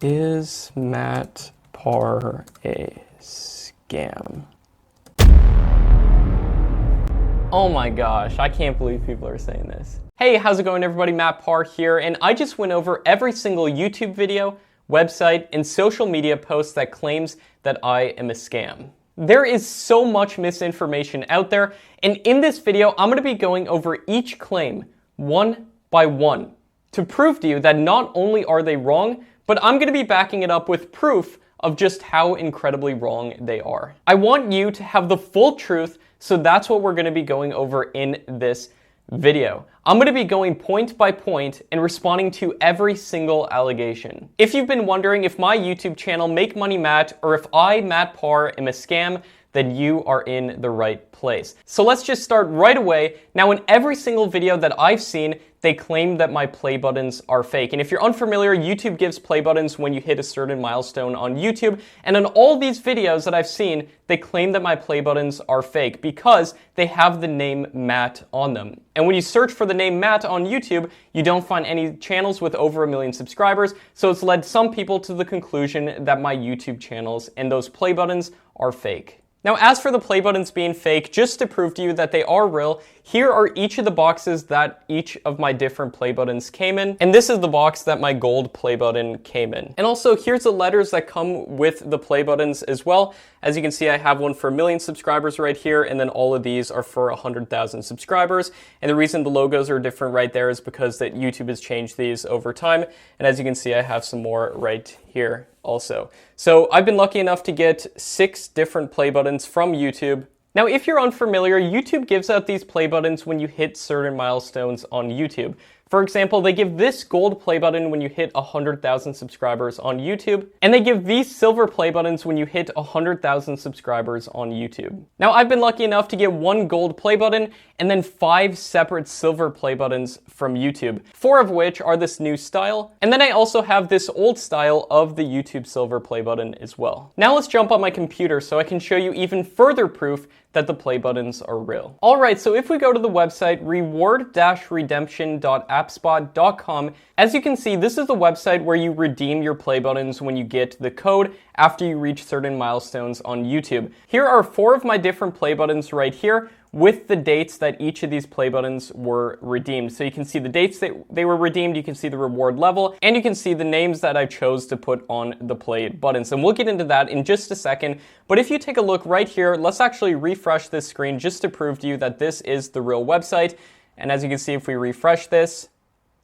Is Matt Parr a scam? Oh my gosh, I can't believe people are saying this. Hey, how's it going everybody? Matt Parr here, and I just went over every single YouTube video, website, and social media post that claims that I am a scam. There is so much misinformation out there, and in this video, I'm going to be going over each claim one by one to prove to you that not only are they wrong, but I'm going to be backing it up with proof of just how incredibly wrong they are. I want you to have the full truth, so that's what we're going to be going over in this video. I'm going to be going point by point and responding to every single allegation. If you've been wondering if my YouTube channel Make Money Matt or if I, Matt Parr, am a scam, then you are in the right place. So let's just start right away. Now, in every single video that I've seen, they claim that my play buttons are fake. And if you're unfamiliar, YouTube gives play buttons when you hit a certain milestone on YouTube. And in all these videos that I've seen, they claim that my play buttons are fake because they have the name Matt on them. And when you search for the name Matt on YouTube, you don't find any channels with over 1 million subscribers. So it's led some people to the conclusion that my YouTube channels and those play buttons are fake. Now, as for the play buttons being fake, just to prove to you that they are real, here are each of the boxes that each of my different play buttons came in. And this is the box that my gold play button came in. And also, here's the letters that come with the play buttons as well. As you can see, I have one for 1 million subscribers right here, and then all of these are for 100,000 subscribers. And the reason the logos are different right there is because that YouTube has changed these over time. And as you can see, I have some more right here also. So I've been lucky enough to get 6 different play buttons from YouTube. Now, if you're unfamiliar, YouTube gives out these play buttons when you hit certain milestones on YouTube. For example, they give this gold play button when you hit 100,000 subscribers on YouTube, and they give these silver play buttons when you hit 100,000 subscribers on YouTube. Now, I've been lucky enough to get 1 gold play button and then 5 separate silver play buttons from YouTube, 4 of which are this new style, and then I also have this old style of the YouTube silver play button as well. Now let's jump on my computer so I can show you even further proof that the play buttons are real. Alright, so if we go to the website reward-redemption.appspot.com, as you can see, this is the website where you redeem your play buttons when you get the code after you reach certain milestones on YouTube. Here are 4 of my different play buttons right here with the dates that each of these play buttons were redeemed. So you can see the dates that they were redeemed, you can see the reward level, and you can see the names that I chose to put on the play buttons. And we'll get into that in just a second. But if you take a look right here, let's actually refresh this screen just to prove to you that this is the real website. And as you can see, if we refresh this,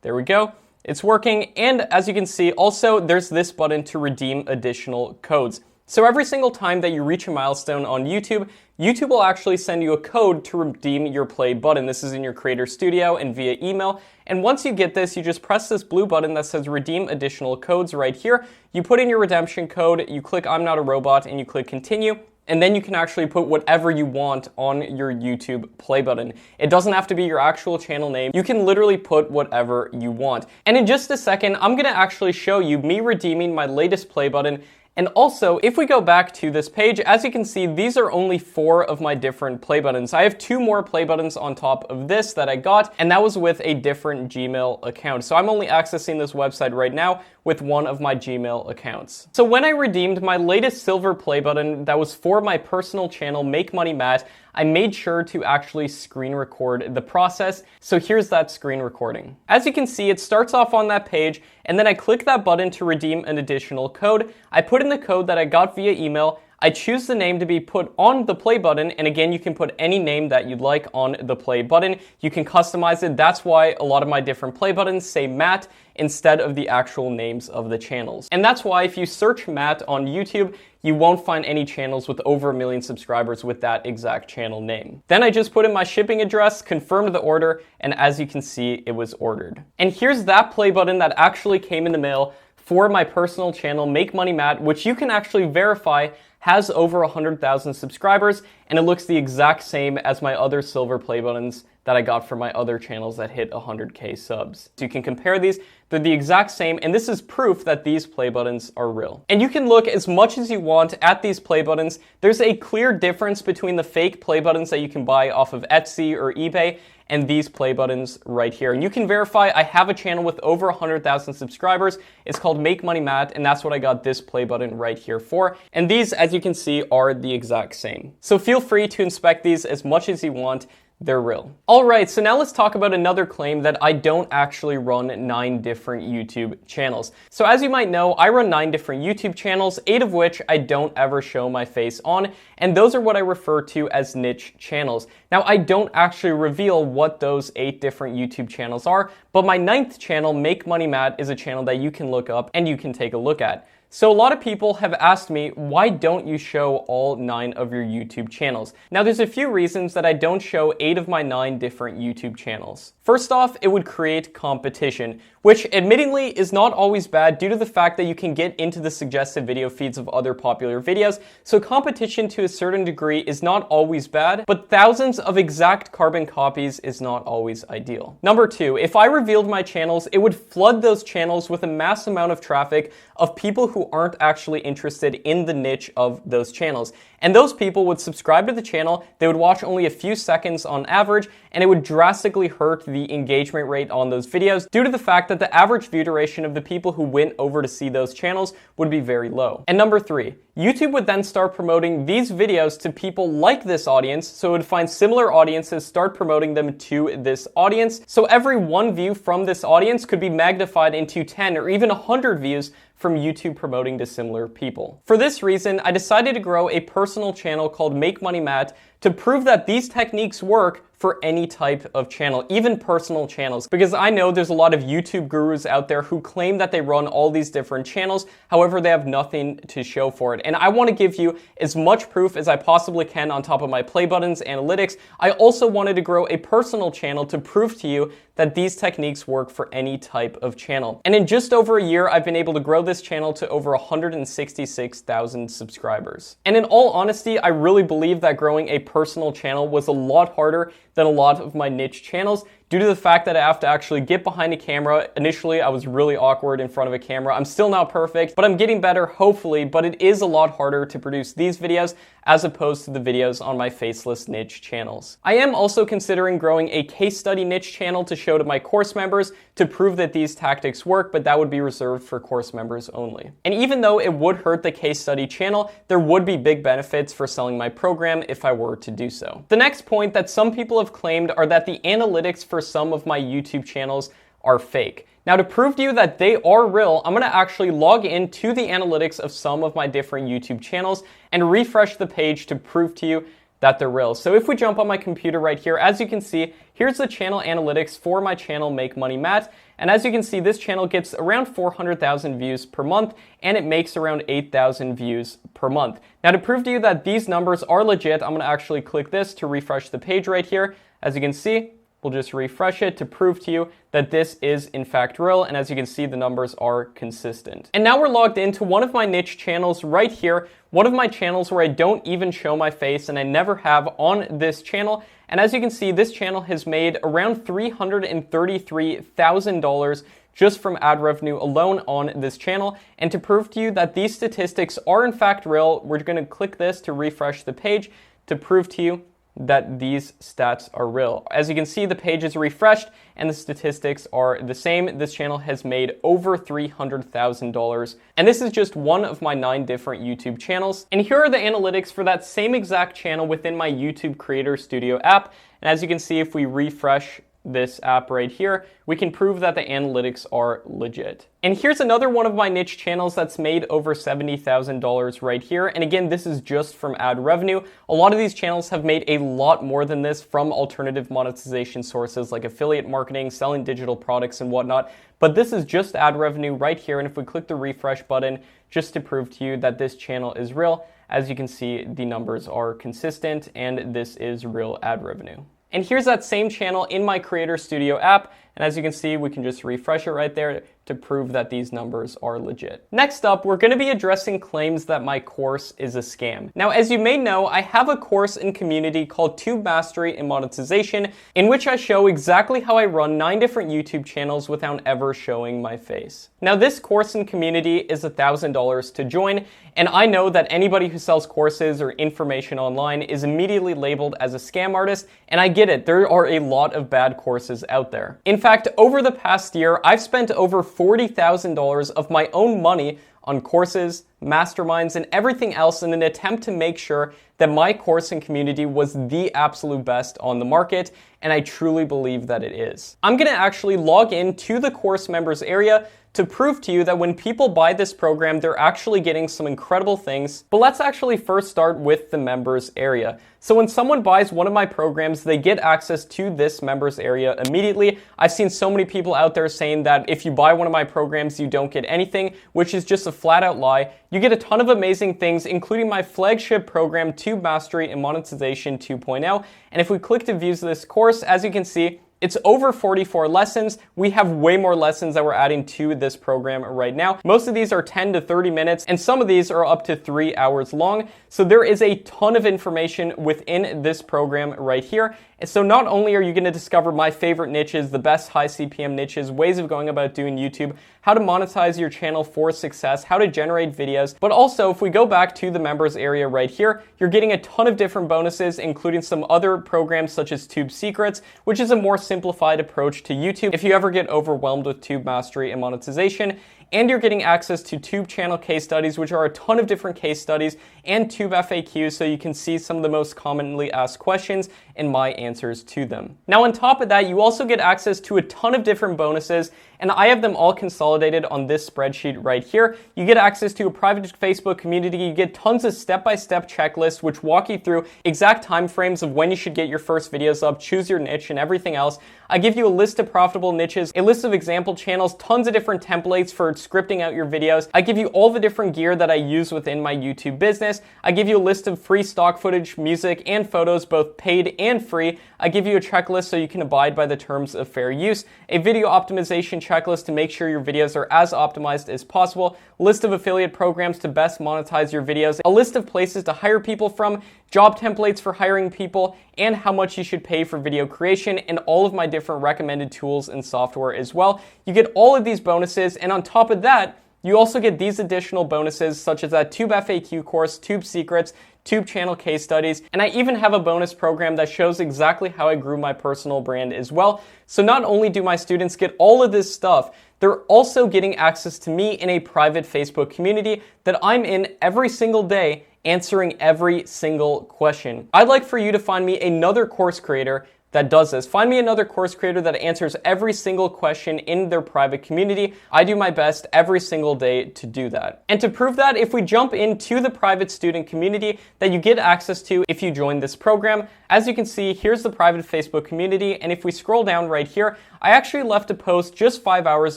there we go. It's working. And as you can see, also there's this button to redeem additional codes. So every single time that you reach a milestone on YouTube, YouTube will actually send you a code to redeem your play button. This is in your Creator Studio and via email. And once you get this, you just press this blue button that says redeem additional codes right here. You put in your redemption code, you click I'm not a robot, and you click continue. And then you can actually put whatever you want on your YouTube play button. It doesn't have to be your actual channel name. You can literally put whatever you want. And in just a second, I'm gonna actually show you me redeeming my latest play button. And also, if we go back to this page, as you can see, these are only 4 of my different play buttons. I have 2 more play buttons on top of this that I got, and that was with a different Gmail account. So I'm only accessing this website right now with one of my Gmail accounts. So when I redeemed my latest silver play button that was for my personal channel, Make Money Matt, I made sure to actually screen record the process. So here's that screen recording. As you can see, it starts off on that page, and then I click that button to redeem an additional code. I put in the code that I got via email. I choose the name to be put on the play button, and again, you can put any name that you'd like on the play button. You can customize it. That's why a lot of my different play buttons say Matt instead of the actual names of the channels. And that's why if you search Matt on YouTube, you won't find any channels with over 1 million subscribers with that exact channel name. Then I just put in my shipping address, confirmed the order, and as you can see, it was ordered. And here's that play button that actually came in the mail for my personal channel, Make Money Matt, which you can actually verify has over 100,000 subscribers, and it looks the exact same as my other silver play buttons that I got for my other channels that hit 100K subs. So you can compare these, they're the exact same, and this is proof that these play buttons are real. And you can look as much as you want at these play buttons. There's a clear difference between the fake play buttons that you can buy off of Etsy or eBay and these play buttons right here. And you can verify I have a channel with over 100,000 subscribers. It's called Make Money Matt, and that's what I got this play button right here for. And these, as you can see, are the exact same. So feel free to inspect these as much as you want. They're real. All right, so now let's talk about another claim that I don't actually run 9 different YouTube channels. So as you might know, I run 9 different YouTube channels, 8 of which I don't ever show my face on, and those are what I refer to as niche channels. Now, I don't actually reveal what those 8 different YouTube channels are, but my 9th channel, Make Money Matt, is a channel that you can look up and you can take a look at. So a lot of people have asked me, why don't you show all 9 of your YouTube channels? Now there's a few reasons that I don't show 8 of my 9 different YouTube channels. First off, it would create competition, which admittingly is not always bad due to the fact that you can get into the suggested video feeds of other popular videos. So competition to a certain degree is not always bad, but thousands of exact carbon copies is not always ideal. Number 2, if I revealed my channels, it would flood those channels with a mass amount of traffic of people who aren't actually interested in the niche of those channels. And those people would subscribe to the channel, they would watch only a few seconds on average, and it would drastically hurt the engagement rate on those videos due to the fact that the average view duration of the people who went over to see those channels would be very low. And number 3, YouTube would then start promoting these videos to people like this audience, so it would find similar audiences, start promoting them to this audience. So every 1 view from this audience could be magnified into 10 or even 100 views from YouTube promoting to similar people. For this reason, I decided to grow a personal channel called Make Money Matt to prove that these techniques work for any type of channel, even personal channels, because I know there's a lot of YouTube gurus out there who claim that they run all these different channels, however, they have nothing to show for it. And I want to give you as much proof as I possibly can on top of my play buttons, analytics. I also wanted to grow a personal channel to prove to you that these techniques work for any type of channel. And in just over a year, I've been able to grow this channel to over 166,000 subscribers. And in all honesty, I really believe that growing a personal channel was a lot harder than a lot of my niche channels due to the fact that I have to actually get behind a camera. Initially, I was really awkward in front of a camera. I'm still not perfect, but I'm getting better, hopefully, but it is a lot harder to produce these videos as opposed to the videos on my faceless niche channels. I am also considering growing a case study niche channel to show to my course members to prove that these tactics work, but that would be reserved for course members only. And even though it would hurt the case study channel, there would be big benefits for selling my program if I were to do so. The next point that some people have claimed are that the analytics for some of my YouTube channels are fake. Now, to prove to you that they are real, I'm going to actually log into the analytics of some of my different YouTube channels and refresh the page to prove to you that they're real. So if we jump on my computer right here, as you can see, here's the channel analytics for my channel Make Money Matt. And as you can see, this channel gets around 400,000 views per month, and it makes around 8,000 views per month. Now, to prove to you that these numbers are legit, I'm going to actually click this to refresh the page right here. As you can see, we'll just refresh it to prove to you that this is in fact real, and as you can see, the numbers are consistent. And now we're logged into one of my niche channels right here, one of my channels where I don't even show my face and I never have on this channel. And as you can see, this channel has made around $333,000 just from ad revenue alone on this channel. And to prove to you that these statistics are in fact real, we're going to click this to refresh the page to prove to you that these stats are real. As you can see, the page is refreshed and the statistics are the same. This channel has made over $300,000. And this is just one of my 9 different YouTube channels. And here are the analytics for that same exact channel within my YouTube Creator Studio app. And as you can see, if we refresh this app right here, we can prove that the analytics are legit. And here's another one of my niche channels that's made over $70,000 right here. And again, this is just from ad revenue. A lot of these channels have made a lot more than this from alternative monetization sources like affiliate marketing, selling digital products and whatnot. But this is just ad revenue right here. And if we click the refresh button, just to prove to you that this channel is real, as you can see, the numbers are consistent and this is real ad revenue. And here's that same channel in my Creator Studio app. And And as you can see, we can just refresh it right there to prove that these numbers are legit. Next up, we're going to be addressing claims that my course is a scam. Now, as you may know, I have a course and community called Tube Mastery and Monetization, in which I show exactly how I run 9 different YouTube channels without ever showing my face. Now, this course and community is $1,000 to join, and I know that anybody who sells courses or information online is immediately labeled as a scam artist, and I get it, there are a lot of bad courses out there. In fact, over the past year, I've spent over $40,000 of my own money on courses, masterminds, and everything else in an attempt to make sure that my course and community was the absolute best on the market, and I truly believe that it is. I'm gonna actually log in to the course members area to prove to you that when people buy this program, they're actually getting some incredible things. But let's actually first start with the members area. So when someone buys one of my programs, they get access to this members area immediately. I've seen so many people out there saying that if you buy one of my programs, you don't get anything, which is just a flat out lie. You get a ton of amazing things, including my flagship program, Tube Mastery and Monetization 2.0. And if we click to view this course, as you can see, it's over 44 lessons. We have way more lessons that we're adding to this program right now. Most of these are 10 to 30 minutes, and some of these are up to 3 hours long. So there is a ton of information within this program right here. And so not only are you going to discover my favorite niches, the best high CPM niches, ways of going about doing YouTube, how to monetize your channel for success, how to generate videos, but also if we go back to the members area right here, you're getting a ton of different bonuses, including some other programs such as Tube Secrets, which is a more simplified approach to YouTube if you ever get overwhelmed with Tube Mastery and Monetization. And you're getting access to Tube channel case studies, which are a ton of different case studies, and Tube FAQs, so you can see some of the most commonly asked questions and my answers to them. Now, on top of that, you also get access to a ton of different bonuses, and I have them all consolidated on this spreadsheet right here. You get access to a private Facebook community. You get tons of step-by-step checklists, which walk you through exact timeframes of when you should get your first videos up, choose your niche, and everything else. I give you a list of profitable niches, a list of example channels, tons of different templates for scripting out your videos. I give you all the different gear that I use within my YouTube business. I give you a list of free stock footage, music, and photos, both paid and free. I give you a checklist so you can abide by the terms of fair use, a video optimization checklist to make sure your videos are as optimized as possible, a list of affiliate programs to best monetize your videos, a list of places to hire people from, job templates for hiring people, and how much you should pay for video creation, and all of my different recommended tools and software as well. You get all of these bonuses, and on top of that, you also get these additional bonuses such as that Tube FAQ course, Tube Secrets, Tube channel case studies, and I even have a bonus program that shows exactly how I grew my personal brand as well. So not only do my students get all of this stuff, they're also getting access to me in a private Facebook community that I'm in every single day, answering every single question. I'd like for you to find me another course creator that does this. Find me another course creator that answers every single question in their private community. I do my best every single day to do that. And to prove that, if we jump into the private student community that you get access to if you join this program, as you can see, here's the private Facebook community, and if we scroll down right here, I actually left a post just 5 hours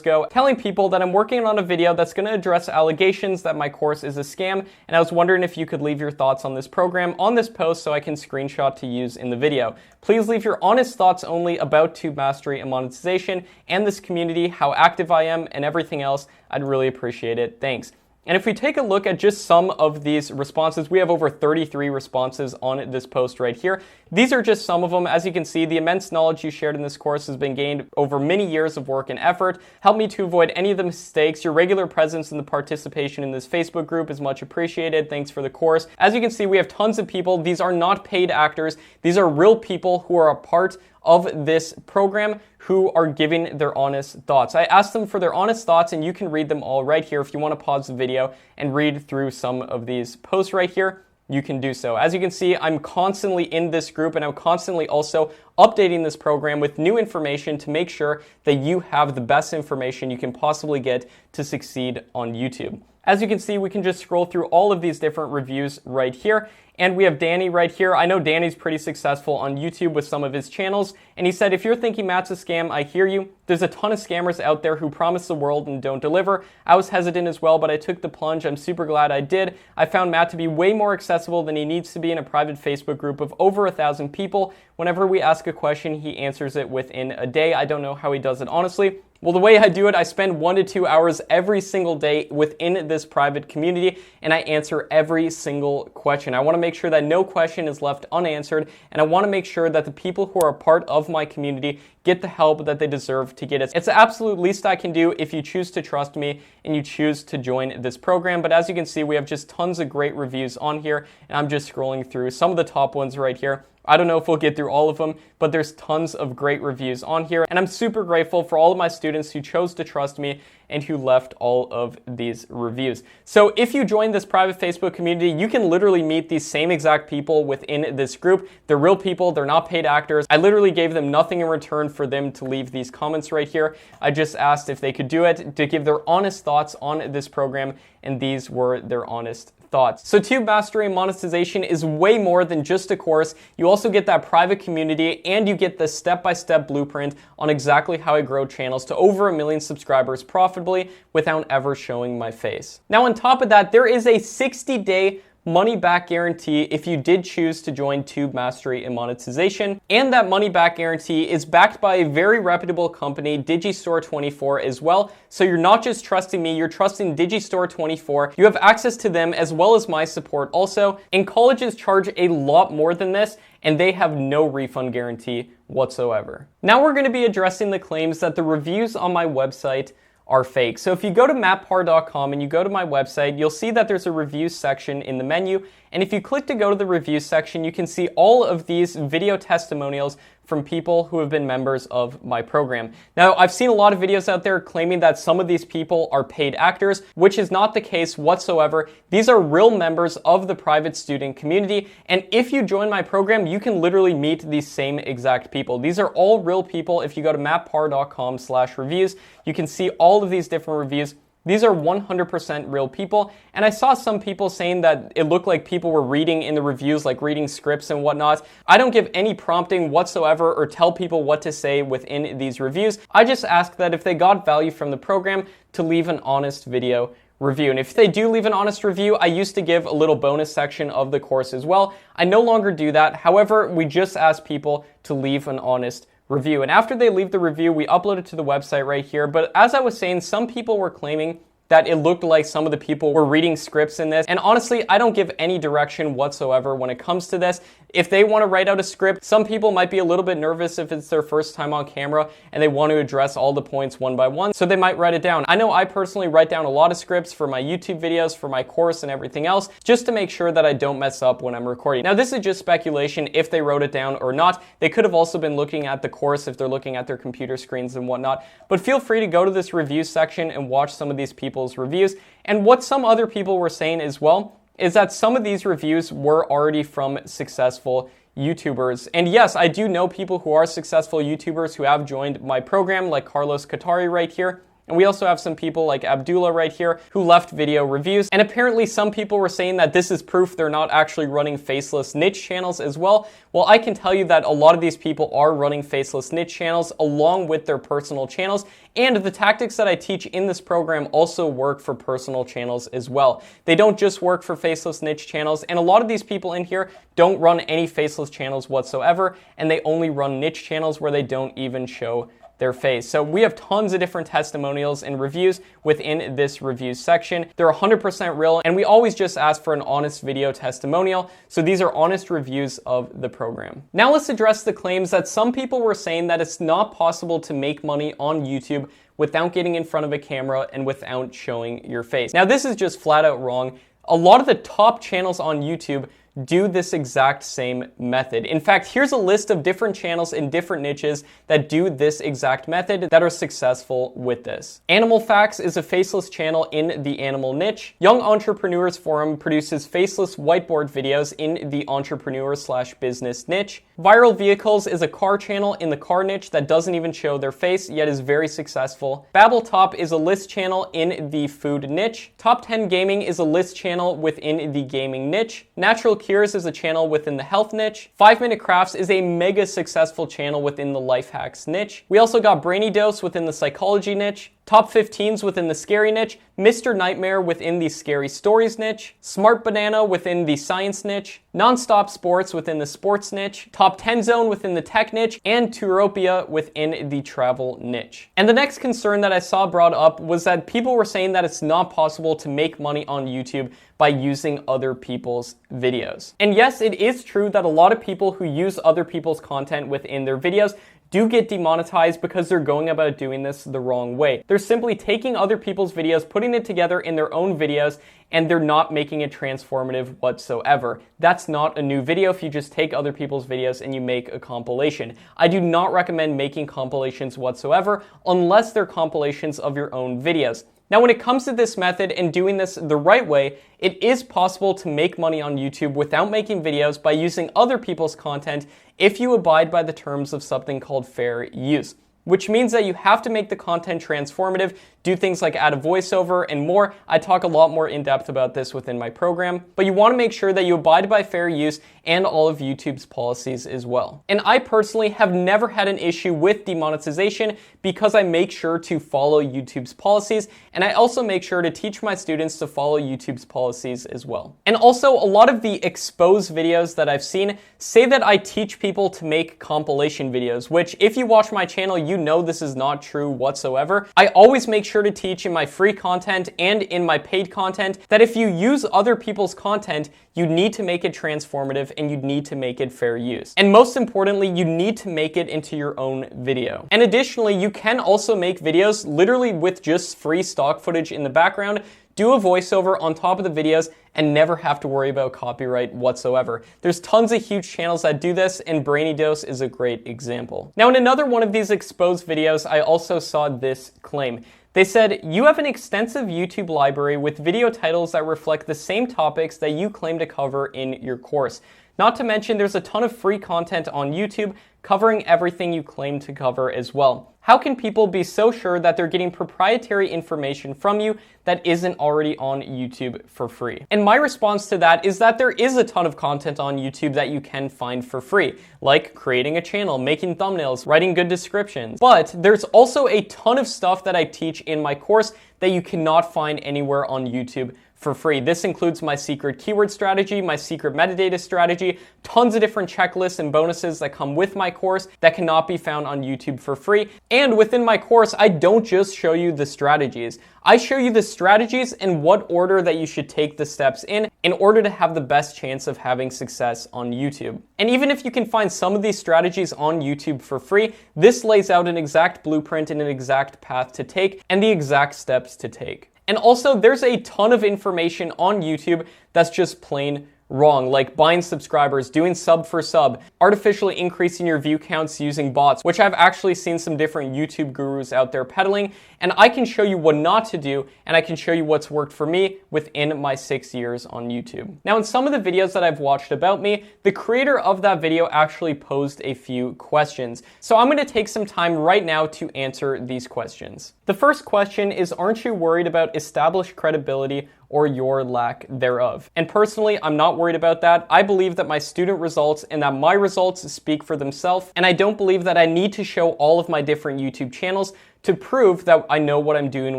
ago telling people that I'm working on a video that's going to address allegations that my course is a scam, and I was wondering if you could leave your thoughts on this program on this post so I can screenshot to use in the video. Please leave your honest thoughts only about Tube Mastery and Monetization and this community, how active I am, and everything else. I'd really appreciate it. Thanks. And if we take a look at just some of these responses, we have over 33 responses on this post right here. These are just some of them. As you can see, the immense knowledge you shared in this course has been gained over many years of work and effort. Help me to avoid any of the mistakes. Your regular presence and the participation in this Facebook group is much appreciated. Thanks for the course. As you can see, we have tons of people. These are not paid actors. These are real people who are a part of this program who are giving their honest thoughts. I asked them for their honest thoughts, and you can read them all right here. If you want to pause the video and read through some of these posts right here, you can do so. As you can see, I'm constantly in this group, and I'm constantly also updating this program with new information to make sure that you have the best information you can possibly get to succeed on YouTube. As you can see, we can just scroll through all of these different reviews right here. And we have Danny right here. I know Danny's pretty successful on YouTube with some of his channels. And he said, if you're thinking Matt's a scam, I hear you. There's a ton of scammers out there who promise the world and don't deliver. I was hesitant as well, but I took the plunge. I'm super glad I did. I found Matt to be way more accessible than he needs to be in a private Facebook group of over 1,000 people. Whenever we ask ask a question, he answers it within a day. I don't know how he does it, honestly. Well, the way I do it, I spend 1 to 2 hours every single day within this private community, and I answer every single question. I want to make sure that no question is left unanswered, and I want to make sure that the people who are a part of my community get the help that they deserve to get it. It's the absolute least I can do if you choose to trust me and you choose to join this program. But as you can see, we have just tons of great reviews on here, and I'm just scrolling through some of the top ones right here. I don't know if we'll get through all of them, but there's tons of great reviews on here, and I'm super grateful for all of my students who chose to trust me and who left all of these reviews. So if you join this private Facebook community, you can literally meet these same exact people within this group. They're real people, they're not paid actors. I literally gave them nothing in return for them to leave these comments right here. I just asked if they could do it to give their honest thoughts on this program, and these were their honest thoughts. So Tube Mastery and Monetization is way more than just a course. You also get that private community, and you get the step-by-step blueprint on exactly how I grow channels to over 1 million subscribers profitably without ever showing my face. Now on top of that, there is a 60-day money-back guarantee if you did choose to join Tube Mastery and Monetization. And that money-back guarantee is backed by a very reputable company, Digistore24 as well. So you're not just trusting me, you're trusting Digistore24. You have access to them as well as my support also. And colleges charge a lot more than this, and they have no refund guarantee whatsoever. Now we're going to be addressing the claims that the reviews on my website are fake. So if you go to mattpar.com and you go to my website, you'll see that there's a reviews section in the menu. And if you click to go to the reviews section, you can see all of these video testimonials from people who have been members of my program. Now, I've seen a lot of videos out there claiming that some of these people are paid actors, which is not the case whatsoever. These are real members of the private student community. And if you join my program, you can literally meet these same exact people. These are all real people. If you go to mattpar.com/reviews, you can see all of these different reviews. These are 100% real people, and I saw some people saying that it looked like people were reading in the reviews, like reading scripts and whatnot. I don't give any prompting whatsoever or tell people what to say within these reviews. I just ask that if they got value from the program, to leave an honest video review. And if they do leave an honest review, I used to give a little bonus section of the course as well. I no longer do that. However, we just ask people to leave an honest review. And after they leave the review, we upload it to the website right here. But as I was saying, some people were claiming that it looked like some of the people were reading scripts in this. And honestly, I don't give any direction whatsoever when it comes to this. If they want to write out a script, some people might be a little bit nervous if it's their first time on camera and they want to address all the points one by one, so they might write it down. I know I personally write down a lot of scripts for my YouTube videos, for my course and everything else, just to make sure that I don't mess up when I'm recording. Now, this is just speculation if they wrote it down or not. They could have also been looking at the course if they're looking at their computer screens and whatnot. But feel free to go to this review section and watch some of these people's reviews. And what some other people were saying as well is that some of these reviews were already from successful YouTubers. And yes, I do know people who are successful YouTubers who have joined my program, like Carlos Katari right here. And we also have some people like Abdullah right here who left video reviews. And apparently some people were saying that this is proof they're not actually running faceless niche channels as well. Well, I can tell you that a lot of these people are running faceless niche channels along with their personal channels. And the tactics that I teach in this program also work for personal channels as well. They don't just work for faceless niche channels. And a lot of these people in here don't run any faceless channels whatsoever. And they only run niche channels where they don't even show their face. So we have tons of different testimonials and reviews within this reviews section. They're 100% real, and we always just ask for an honest video testimonial. So these are honest reviews of the program. Now let's address the claims that some people were saying that it's not possible to make money on YouTube without getting in front of a camera and without showing your face. Now this is just flat out wrong. A lot of the top channels on YouTube do this exact same method. In fact, here's a list of different channels in different niches that do this exact method that are successful with this. Animal Facts is a faceless channel in the animal niche. Young Entrepreneurs Forum produces faceless whiteboard videos in the entrepreneur/business niche. Viral Vehicles is a car channel in the car niche that doesn't even show their face, yet is very successful. Babbletop is a list channel in the food niche. Top 10 Gaming is a list channel within the gaming niche. Natural Cures is a channel within the health niche. 5 Minute Crafts is a mega successful channel within the life hacks niche. We also got Brainy Dose within the psychology niche. top 15s within the scary niche, Mr. Nightmare within the scary stories niche, Smart Banana within the science niche, Nonstop Sports within the sports niche, Top 10 Zone within the tech niche, and Touropia within the travel niche. And the next concern that I saw brought up was that people were saying that it's not possible to make money on YouTube by using other people's videos. And yes, it is true that a lot of people who use other people's content within their videos do get demonetized because they're going about doing this the wrong way. They're simply taking other people's videos, putting it together in their own videos, and they're not making it transformative whatsoever. That's not a new video if you just take other people's videos and you make a compilation. I do not recommend making compilations whatsoever unless they're compilations of your own videos. Now, when it comes to this method and doing this the right way, it is possible to make money on YouTube without making videos by using other people's content if you abide by the terms of something called fair use, which means that you have to make the content transformative, do things like add a voiceover and more. I talk a lot more in depth about this within my program, but you want to make sure that you abide by fair use and all of YouTube's policies as well. And I personally have never had an issue with demonetization because I make sure to follow YouTube's policies, and I also make sure to teach my students to follow YouTube's policies as well. And also, a lot of the exposed videos that I've seen say that I teach people to make compilation videos, which if you watch my channel, you know this is not true whatsoever. I always make sure to teach in my free content and in my paid content that if you use other people's content, you need to make it transformative and you need to make it fair use. And most importantly, you need to make it into your own video. And additionally, you can also make videos literally with just free stock footage in the background, do a voiceover on top of the videos, and never have to worry about copyright whatsoever. There's tons of huge channels that do this, and Brainy Dose is a great example. Now, in another one of these exposed videos, I also saw this claim. They said, you have an extensive YouTube library with video titles that reflect the same topics that you claim to cover in your course. Not to mention, there's a ton of free content on YouTube covering everything you claim to cover as well. How can people be so sure that they're getting proprietary information from you that isn't already on YouTube for free? And my response to that is that there is a ton of content on YouTube that you can find for free, like creating a channel, making thumbnails, writing good descriptions. But there's also a ton of stuff that I teach in my course that you cannot find anywhere on YouTube for free. This includes my secret keyword strategy, my secret metadata strategy, tons of different checklists and bonuses that come with my course that cannot be found on YouTube for free. And within my course, I don't just show you the strategies. I show you the strategies and what order that you should take the steps in order to have the best chance of having success on YouTube. And even if you can find some of these strategies on YouTube for free, this lays out an exact blueprint and an exact path to take and the exact steps to take. And also, there's a ton of information on YouTube that's just plain wrong, like buying subscribers, doing sub for sub, artificially increasing your view counts using bots, which I've actually seen some different YouTube gurus out there peddling, and I can show you what not to do, and I can show you what's worked for me within my 6 years on YouTube. Now, in some of the videos that I've watched about me, the creator of that video actually posed a few questions. So I'm going to take some time right now to answer these questions. The first question is, aren't you worried about established credibility or your lack thereof? And personally, I'm not worried about that. I believe that my student results and that my results speak for themselves, and I don't believe that I need to show all of my different YouTube channels to prove that I know what I'm doing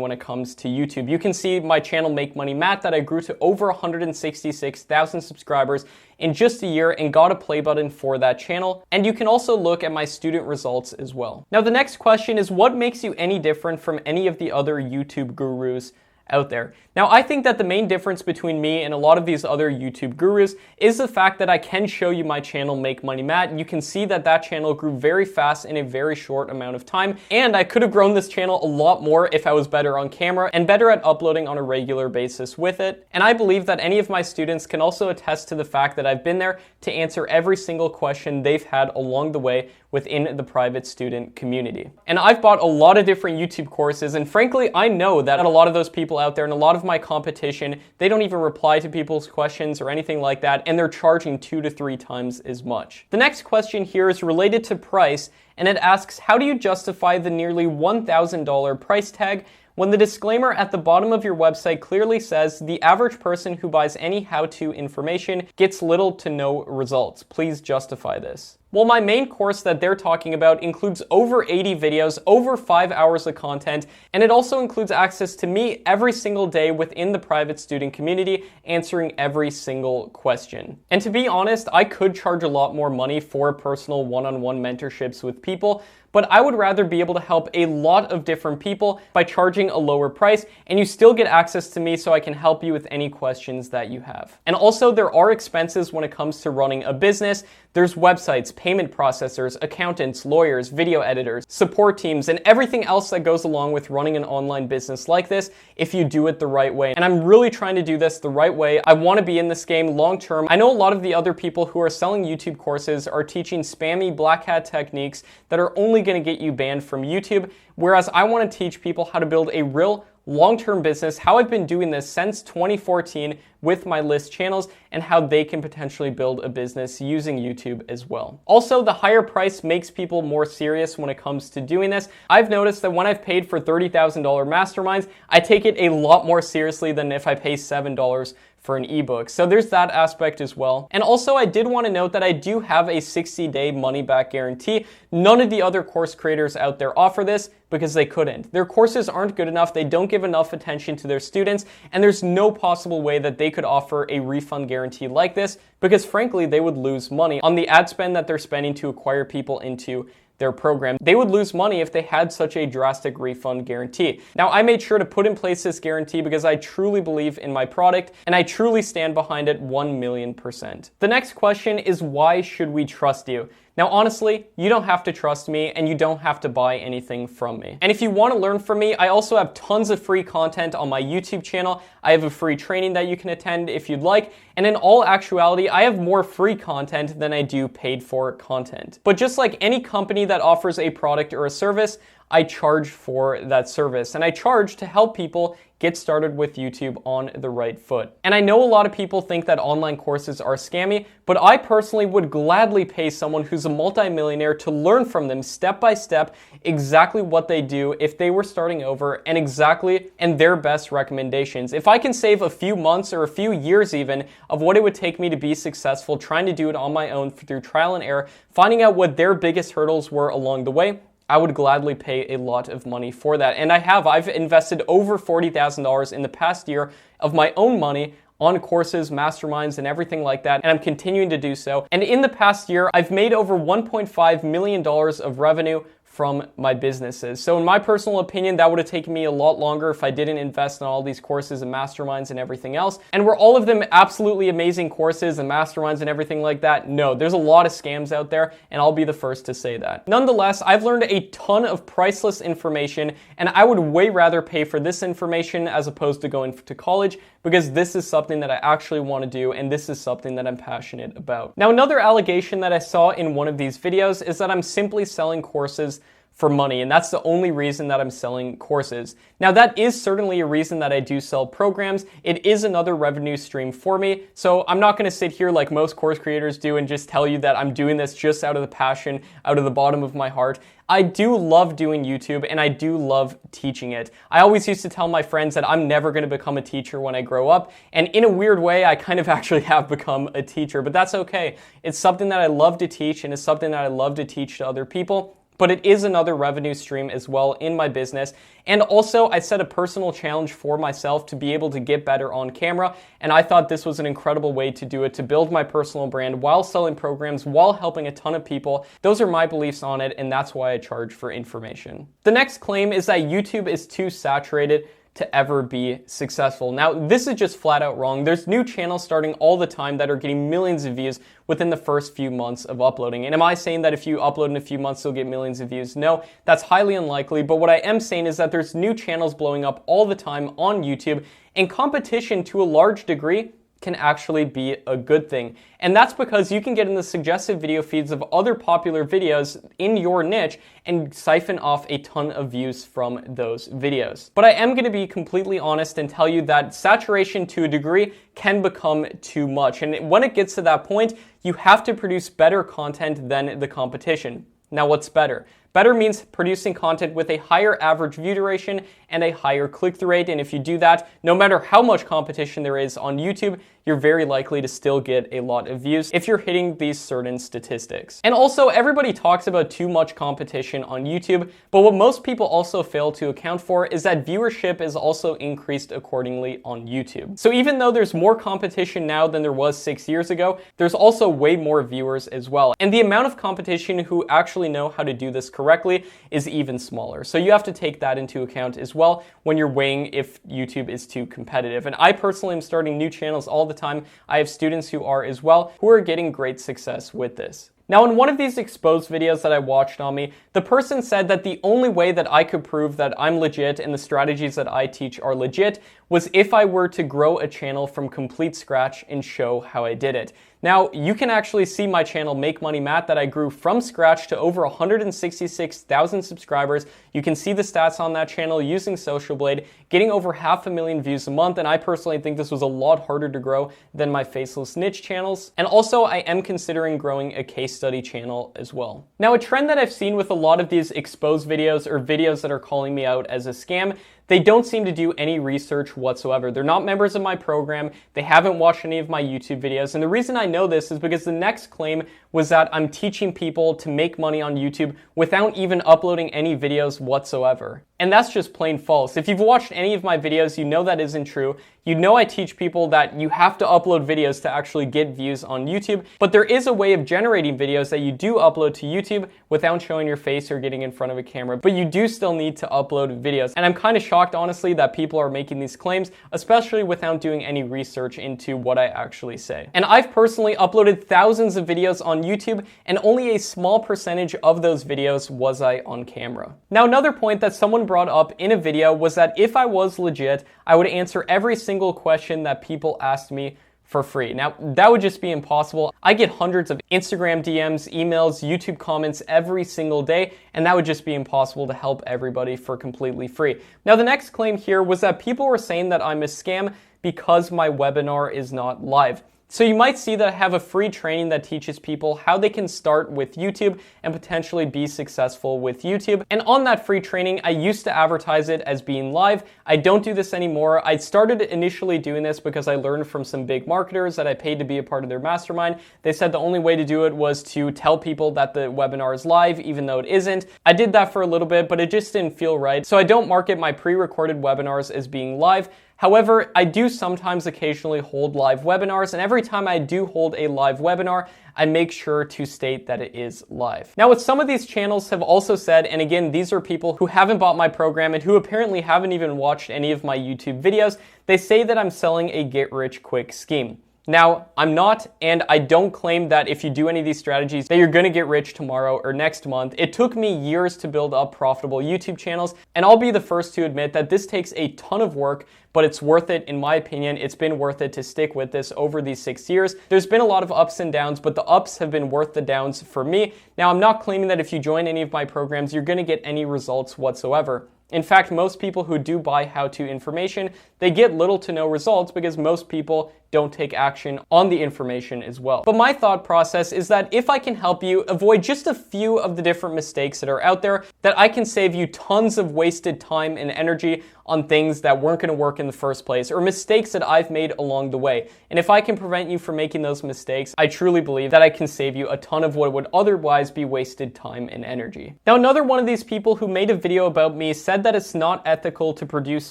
when it comes to YouTube. You can see my channel Make Money Matt that I grew to over 166,000 subscribers in just a year and got a play button for that channel. And you can also look at my student results as well. Now, the next question is, what makes you any different from any of the other YouTube gurus out there? Now, I think that the main difference between me and a lot of these other YouTube gurus is the fact that I can show you my channel Make Money Matt. You can see that that channel grew very fast in a very short amount of time, and I could have grown this channel a lot more if I was better on camera and better at uploading on a regular basis with it. And I believe that any of my students can also attest to the fact that I've been there to answer every single question they've had along the way within the private student community. And I've bought a lot of different YouTube courses, and frankly, I know that a lot of those people out there and a lot of my competition, they don't even reply to people's questions or anything like that, and they're charging 2 to 3 times as much. The next question here is related to price, and it asks, how do you justify the nearly $1,000 price tag when the disclaimer at the bottom of your website clearly says the average person who buys any how-to information gets little to no results? Please justify this. Well, my main course that they're talking about includes over 80 videos, over 5 hours of content, and it also includes access to me every single day within the private student community, answering every single question. And to be honest, I could charge a lot more money for personal one-on-one mentorships with people, but I would rather be able to help a lot of different people by charging a lower price, and you still get access to me so I can help you with any questions that you have. And also, there are expenses when it comes to running a business. There's websites, payment processors, accountants, lawyers, video editors, support teams, and everything else that goes along with running an online business like this if you do it the right way. And I'm really trying to do this the right way. I want to be in this game long term. I know a lot of the other people who are selling YouTube courses are teaching spammy black hat techniques that are only going to get you banned from YouTube, whereas I want to teach people how to build a real long-term business, how I've been doing this since 2014 with my list channels, and how they can potentially build a business using YouTube as well. Also, the higher price makes people more serious when it comes to doing this. I've noticed that when I've paid for $30,000 masterminds, I take it a lot more seriously than if I pay $7 for an ebook. So there's that aspect as well. And also, I did want to note that I do have a 60-day money-back guarantee. None of the other course creators out there offer this because they couldn't. Their courses aren't good enough, they don't give enough attention to their students, and there's no possible way that they could offer a refund guarantee like this because frankly, they would lose money on the ad spend that they're spending to acquire people into their program. They would lose money if they had such a drastic refund guarantee. Now, I made sure to put in place this guarantee because I truly believe in my product and I truly stand behind it 1,000,000%. The next question is, why should we trust you? Now, honestly, you don't have to trust me and you don't have to buy anything from me. And if you want to learn from me, I also have tons of free content on my YouTube channel. I have a free training that you can attend if you'd like. And in all actuality, I have more free content than I do paid for content. But just like any company that offers a product or a service, I charge for that service, and I charge to help people get started with YouTube on the right foot. And I know a lot of people think that online courses are scammy, but I personally would gladly pay someone who's a multimillionaire to learn from them step by step exactly what they do if they were starting over and their best recommendations. If I can save a few months or a few years even of what it would take me to be successful trying to do it on my own through trial and error, finding out what their biggest hurdles were along the way, I would gladly pay a lot of money for that. And I've invested over $40,000 in the past year of my own money on courses, masterminds, and everything like that, and I'm continuing to do so. And in the past year, I've made over $1.5 million of revenue from my businesses. So in my personal opinion, that would have taken me a lot longer if I didn't invest in all these courses and masterminds and everything else. And were all of them absolutely amazing courses and masterminds and everything like that? No, there's a lot of scams out there, and I'll be the first to say that. Nonetheless, I've learned a ton of priceless information, and I would way rather pay for this information as opposed to going to college, because this is something that I actually want to do, and this is something that I'm passionate about. Now, another allegation that I saw in one of these videos is that I'm simply selling courses for money, and that's the only reason that I'm selling courses. Now, that is certainly a reason that I do sell programs. It is another revenue stream for me, so I'm not gonna sit here like most course creators do and just tell you that I'm doing this just out of the passion, out of the bottom of my heart. I do love doing YouTube, and I do love teaching it. I always used to tell my friends that I'm never gonna become a teacher when I grow up, and in a weird way, I kind of actually have become a teacher, but that's okay. It's something that I love to teach, and it's something that I love to teach to other people. But it is another revenue stream as well in my business. And also, I set a personal challenge for myself to be able to get better on camera, and I thought this was an incredible way to do it, to build my personal brand while selling programs, while helping a ton of people. Those are my beliefs on it, and that's why I charge for information. The next claim is that YouTube is too saturated to ever be successful. Now, this is just flat out wrong. There's new channels starting all the time that are getting millions of views within the first few months of uploading. And am I saying that if you upload in a few months, you'll get millions of views? No, that's highly unlikely. But what I am saying is that there's new channels blowing up all the time on YouTube, and competition to a large degree can actually be a good thing. And that's because you can get in the suggested video feeds of other popular videos in your niche and siphon off a ton of views from those videos. But I am going to be completely honest and tell you that saturation to a degree can become too much. And when it gets to that point, you have to produce better content than the competition. Now, what's better? Better means producing content with a higher average view duration and a higher click-through rate. And if you do that, no matter how much competition there is on YouTube, you're very likely to still get a lot of views if you're hitting these certain statistics. And also, everybody talks about too much competition on YouTube, but what most people also fail to account for is that viewership is also increased accordingly on YouTube. So even though there's more competition now than there was 6 years ago, there's also way more viewers as well. And the amount of competition who actually know how to do this correctly is even smaller. So you have to take that into account as well when you're weighing if YouTube is too competitive. And I personally am starting new channels all the time. I have students who are as well, who are getting great success with this. Now, in one of these exposed videos that I watched on me, the person said that the only way that I could prove that I'm legit and the strategies that I teach are legit was if I were to grow a channel from complete scratch and show how I did it. Now, you can actually see my channel, Make Money Matt, that I grew from scratch to over 166,000 subscribers. You can see the stats on that channel using Social Blade, getting over 500,000 views a month, and I personally think this was a lot harder to grow than my Faceless niche channels. And also, I am considering growing a case study channel as well. Now, a trend that I've seen with a lot of these exposed videos or videos that are calling me out as a scam, they don't seem to do any research whatsoever. They're not members of my program. They haven't watched any of my YouTube videos. And the reason I know this is because the next claim was that I'm teaching people to make money on YouTube without even uploading any videos whatsoever. And that's just plain false. If you've watched any of my videos, you know that isn't true. You know I teach people that you have to upload videos to actually get views on YouTube, but there is a way of generating videos that you do upload to YouTube without showing your face or getting in front of a camera, but you do still need to upload videos. And I'm kind of shocked, honestly, that people are making these claims, especially without doing any research into what I actually say. And I've personally uploaded thousands of videos on YouTube, and only a small percentage of those videos was I on camera. Now, another point that someone brought up in a video was that if I was legit, I would answer every single question that people asked me for free. Now, that would just be impossible. I get hundreds of Instagram DMs, emails, YouTube comments every single day, and that would just be impossible to help everybody for completely free. Now, the next claim here was that people were saying that I'm a scam because my webinar is not live. So you might see that I have a free training that teaches people how they can start with YouTube and potentially be successful with YouTube. And on that free training, I used to advertise it as being live. I don't do this anymore. I started initially doing this because I learned from some big marketers that I paid to be a part of their mastermind. They said the only way to do it was to tell people that the webinar is live, even though it isn't. I did that for a little bit, but it just didn't feel right. So I don't market my pre-recorded webinars as being live. However, I do sometimes occasionally hold live webinars, and every time I do hold a live webinar, I make sure to state that it is live. Now, what some of these channels have also said, and again, these are people who haven't bought my program and who apparently haven't even watched any of my YouTube videos, they say that I'm selling a get-rich-quick scheme. Now, I'm not, and I don't claim that if you do any of these strategies that you're gonna get rich tomorrow or next month. It took me years to build up profitable YouTube channels, and I'll be the first to admit that this takes a ton of work, but it's worth it in my opinion. It's been worth it to stick with this over these 6 years. There's been a lot of ups and downs, but the ups have been worth the downs for me. Now, I'm not claiming that if you join any of my programs, you're gonna get any results whatsoever. In fact, most people who do buy how-to information, they get little to no results because most people don't take action on the information as well. But my thought process is that if I can help you avoid just a few of the different mistakes that are out there, that I can save you tons of wasted time and energy on things that weren't going to work in the first place or mistakes that I've made along the way. And if I can prevent you from making those mistakes, I truly believe that I can save you a ton of what would otherwise be wasted time and energy. Now, another one of these people who made a video about me said that it's not ethical to produce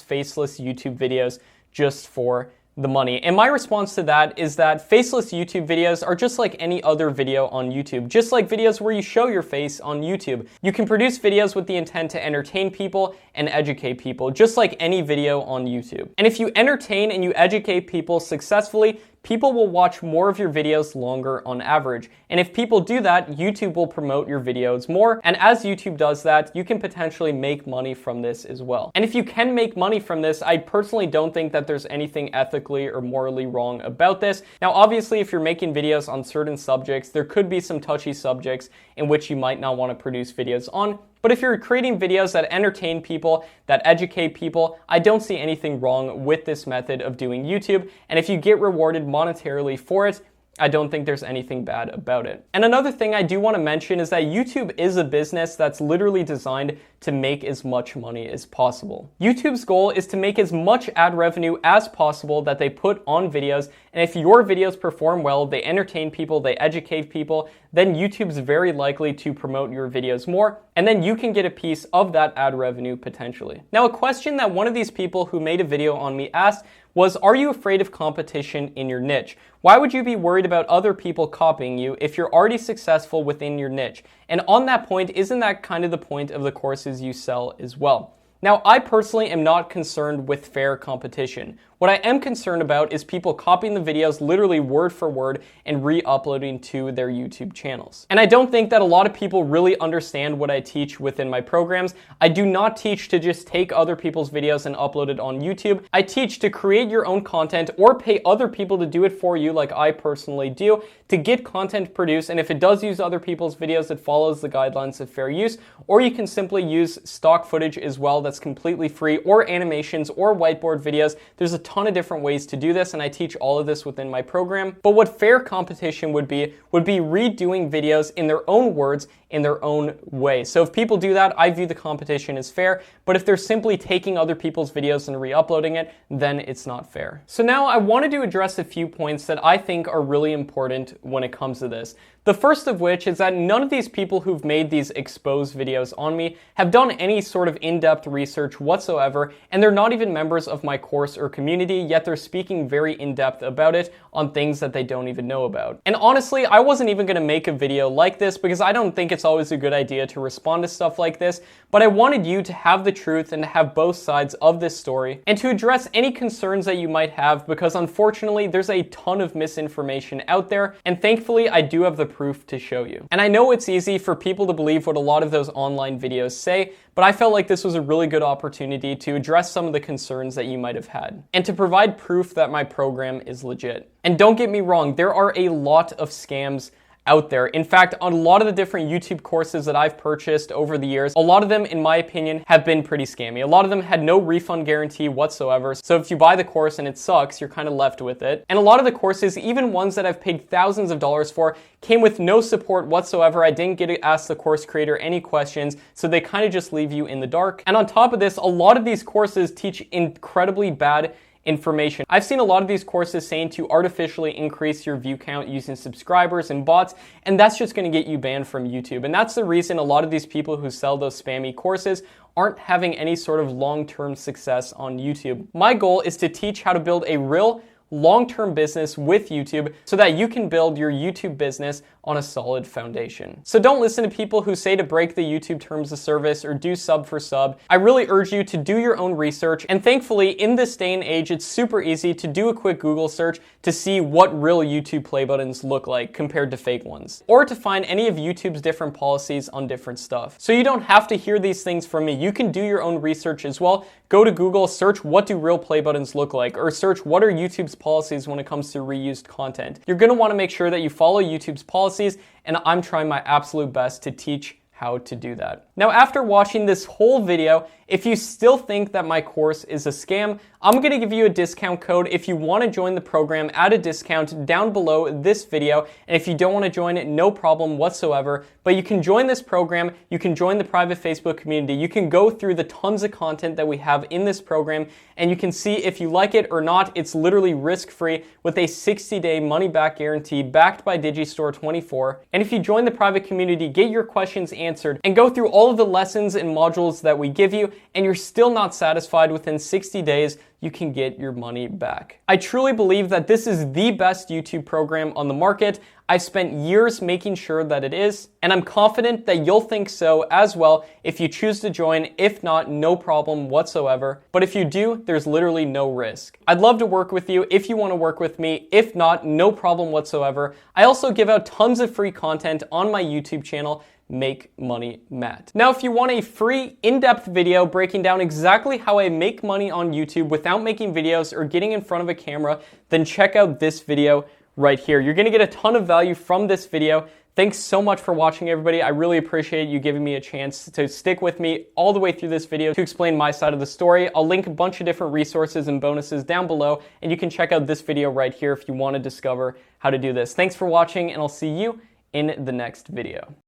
faceless YouTube videos just for the money. And my response to that is that faceless YouTube videos are just like any other video on YouTube, just like videos where you show your face on YouTube. You can produce videos with the intent to entertain people and educate people, just like any video on YouTube. And if you entertain and you educate people successfully, people will watch more of your videos longer on average. And if people do that, YouTube will promote your videos more. And as YouTube does that, you can potentially make money from this as well. And if you can make money from this, I personally don't think that there's anything ethically or morally wrong about this. Now, obviously, if you're making videos on certain subjects, there could be some touchy subjects in which you might not want to produce videos on. But if you're creating videos that entertain people, that educate people, I don't see anything wrong with this method of doing YouTube. And if you get rewarded monetarily for it, I don't think there's anything bad about it. And another thing I do want to mention is that YouTube is a business that's literally designed to make as much money as possible. YouTube's goal is to make as much ad revenue as possible that they put on videos, and if your videos perform well, they entertain people, they educate people, then YouTube's very likely to promote your videos more, and then you can get a piece of that ad revenue potentially. Now, a question that one of these people who made a video on me asked was, are you afraid of competition in your niche? Why would you be worried about other people copying you if you're already successful within your niche? And on that point, isn't that kind of the point of the courses you sell as well? Now, I personally am not concerned with fair competition. What I am concerned about is people copying the videos literally word for word and re-uploading to their YouTube channels. And I don't think that a lot of people really understand what I teach within my programs. I do not teach to just take other people's videos and upload it on YouTube. I teach to create your own content or pay other people to do it for you, like I personally do, to get content produced. And if it does use other people's videos, it follows the guidelines of fair use. Or you can simply use stock footage as well that's completely free, or animations or whiteboard videos. There's a ton of different ways to do this, and I teach all of this within my program. But what fair competition would be redoing videos in their own words, in their own way. So if people do that, I view the competition as fair, but if they're simply taking other people's videos and re-uploading it, then it's not fair. So now I wanted to address a few points that I think are really important when it comes to this. The first of which is that none of these people who've made these exposed videos on me have done any sort of in-depth research whatsoever, and they're not even members of my course or community, yet they're speaking very in-depth about it on things that they don't even know about. And honestly, I wasn't even gonna make a video like this because I don't think it's always a good idea to respond to stuff like this, but I wanted you to have the truth and to have both sides of this story and to address any concerns that you might have, because unfortunately there's a ton of misinformation out there, and thankfully I do have the proof to show you. And I know it's easy for people to believe what a lot of those online videos say, but I felt like this was a really good opportunity to address some of the concerns that you might have had and to provide proof that my program is legit. And don't get me wrong, there are a lot of scams out there. In fact, on a lot of the different YouTube courses that I've purchased over the years, a lot of them, in my opinion, have been pretty scammy. A lot of them had no refund guarantee whatsoever. So if you buy the course and it sucks, you're kind of left with it. And a lot of the courses, even ones that I've paid thousands of dollars for, came with no support whatsoever. I didn't get to ask the course creator any questions, so they kind of just leave you in the dark. And on top of this, a lot of these courses teach incredibly bad information. I've seen a lot of these courses saying to artificially increase your view count using subscribers and bots, and that's just going to get you banned from YouTube. And that's the reason a lot of these people who sell those spammy courses aren't having any sort of long-term success on YouTube. My goal is to teach how to build a real long-term business with YouTube so that you can build your YouTube business on a solid foundation. So don't listen to people who say to break the YouTube terms of service or do sub for sub. I really urge you to do your own research, and thankfully in this day and age it's super easy to do a quick Google search to see what real YouTube play buttons look like compared to fake ones, or to find any of YouTube's different policies on different stuff. So you don't have to hear these things from me. You can do your own research as well. Go to Google, search what do real play buttons look like, or search what are YouTube's policies when it comes to reused content. You're going to want to make sure that you follow YouTube's policies, and I'm trying my absolute best to teach how to do that. Now, after watching this whole video, if you still think that my course is a scam, I'm gonna give you a discount code if you wanna join the program at a discount down below this video. And if you don't wanna join it, no problem whatsoever, but you can join this program, you can join the private Facebook community, you can go through the tons of content that we have in this program, and you can see if you like it or not. It's literally risk-free with a 60-day money-back guarantee backed by Digistore24. And if you join the private community, get your questions answered, and go through all of the lessons and modules that we give you, and you're still not satisfied within 60 days, you can get your money back. I truly believe that this is the best YouTube program on the market. I've spent years making sure that it is, and I'm confident that you'll think so as well if you choose to join. If not, no problem whatsoever. But if you do, there's literally no risk. I'd love to work with you if you want to work with me. If not, no problem whatsoever. I also give out tons of free content on my YouTube channel, Make Money Matt. Now, if you want a free in-depth video breaking down exactly how I make money on YouTube without making videos or getting in front of a camera, then check out this video right here. You're gonna get a ton of value from this video. Thanks so much for watching, everybody. I really appreciate you giving me a chance to stick with me all the way through this video to explain my side of the story. I'll link a bunch of different resources and bonuses down below, and you can check out this video right here if you want to discover how to do this. Thanks for watching, and I'll see you in the next video.